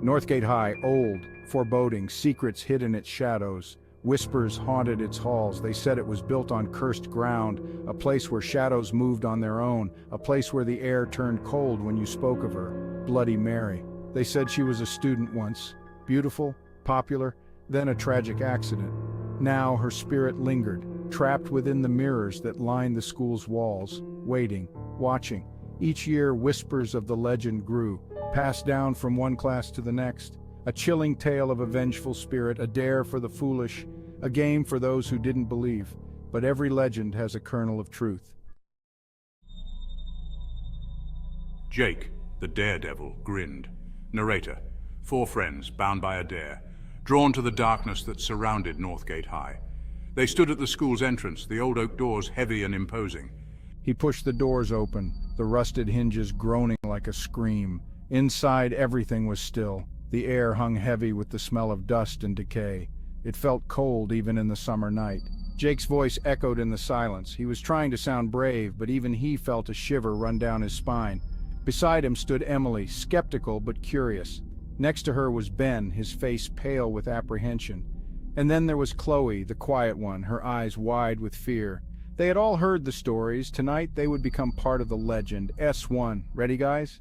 Northgate High, old, foreboding, secrets hid in its shadows. Whispers haunted its halls. They said it was built on cursed ground, a place where shadows moved on their own, a place where the air turned cold when you spoke of her. Bloody Mary. They said she was a student once, beautiful, popular, then a tragic accident. Now her spirit lingered, trapped within the mirrors that lined the school's walls, waiting, watching. Each year whispers of the legend grew, passed down from one class to the next. A chilling tale of a vengeful spirit, a dare for the foolish, a game for those who didn't believe. But every legend has a kernel of truth. Jake, the daredevil, grinned. Narrator, 4 friends bound by a dare, drawn to the darkness that surrounded Northgate High. They stood at the school's entrance, the old oak doors heavy and imposing. He pushed the doors open, the rusted hinges groaning like a scream. Inside, everything was still. The air hung heavy with the smell of dust and decay. It felt cold even in the summer night. Jake's voice echoed in the silence. He was trying to sound brave, but even he felt a shiver run down his spine. Beside him stood Emily, skeptical but curious. Next to her was Ben, his face pale with apprehension. And then there was Chloe, the quiet one, her eyes wide with fear. They had all heard the stories. Tonight they would become part of the legend. S1. Ready, guys?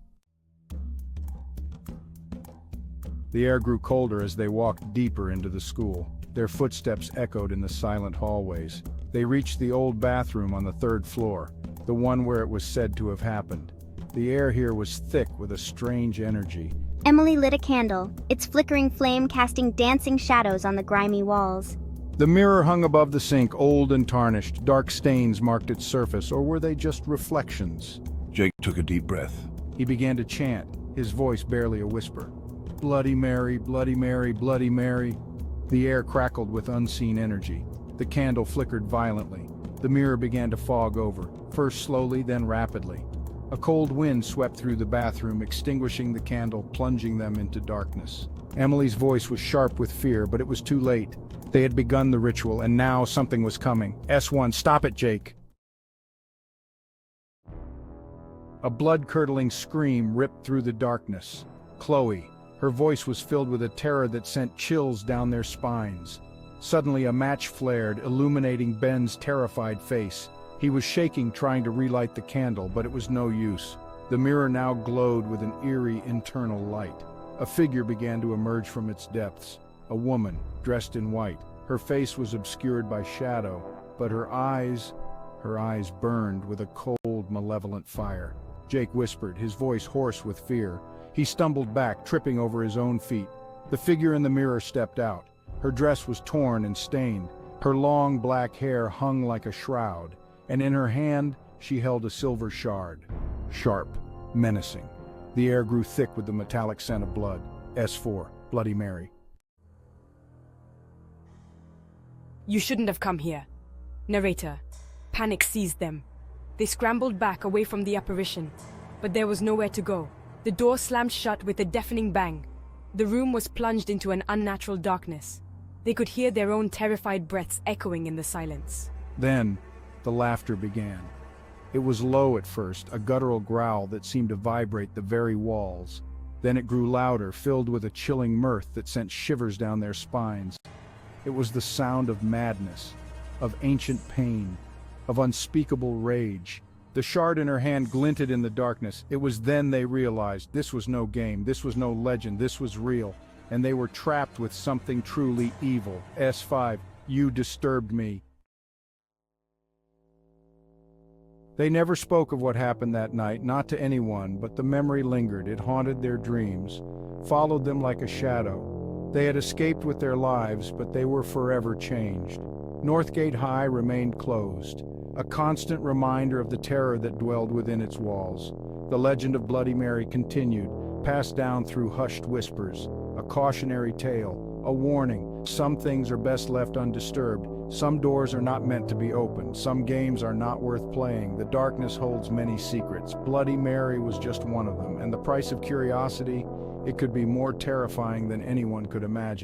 The air grew colder as they walked deeper into the school. Their footsteps echoed in the silent hallways. They reached the old bathroom on the 3rd floor, the one where it was said to have happened. The air here was thick with a strange energy. Emily lit a candle, its flickering flame casting dancing shadows on the grimy walls. The mirror hung above the sink, old and tarnished. Dark stains marked its surface, or were they just reflections? Jake took a deep breath. He began to chant, his voice barely a whisper. Bloody Mary, Bloody Mary, Bloody Mary. The air crackled with unseen energy. The candle flickered violently. The mirror began to fog over, first slowly, then rapidly. A cold wind swept through the bathroom, extinguishing the candle, plunging them into darkness. Emily's voice was sharp with fear, but it was too late. They had begun the ritual, and now something was coming. S1, stop it, Jake. A blood-curdling scream ripped through the darkness. Chloe. Her voice was filled with a terror that sent chills down their spines. Suddenly a match flared, illuminating Ben's terrified face. He was shaking, trying to relight the candle, but it was no use. The mirror now glowed with an eerie internal light. A figure began to emerge from its depths. A woman, dressed in white. Her face was obscured by shadow, but her eyes burned with a cold, malevolent fire. Jake whispered, his voice hoarse with fear. He stumbled back, tripping over his own feet. The figure in the mirror stepped out. Her dress was torn and stained. Her long black hair hung like a shroud, and in her hand she held a silver shard. Sharp, menacing. The air grew thick with the metallic scent of blood. S4, Bloody Mary. You shouldn't have come here. Narrator. Panic seized them. They scrambled back away from the apparition, but there was nowhere to go. The door slammed shut with a deafening bang. The room was plunged into an unnatural darkness. They could hear their own terrified breaths echoing in the silence. Then, the laughter began. It was low at first, a guttural growl that seemed to vibrate the very walls. Then it grew louder, filled with a chilling mirth that sent shivers down their spines. It was the sound of madness, of ancient pain, of unspeakable rage. The shard in her hand glinted in the darkness. It was then they realized this was no game, this was no legend, this was real, and they were trapped with something truly evil. S5, you disturbed me. They never spoke of what happened that night, not to anyone, but the memory lingered. It haunted their dreams, followed them like a shadow. They had escaped with their lives, but they were forever changed. Northgate High remained closed, a constant reminder of the terror that dwelled within its walls. The legend of Bloody Mary continued, passed down through hushed whispers, a cautionary tale, a warning. Some things are best left undisturbed. Some doors are not meant to be opened. Some games are not worth playing. The darkness holds many secrets. Bloody Mary was just one of them, and the price of curiosity, it could be more terrifying than anyone could imagine.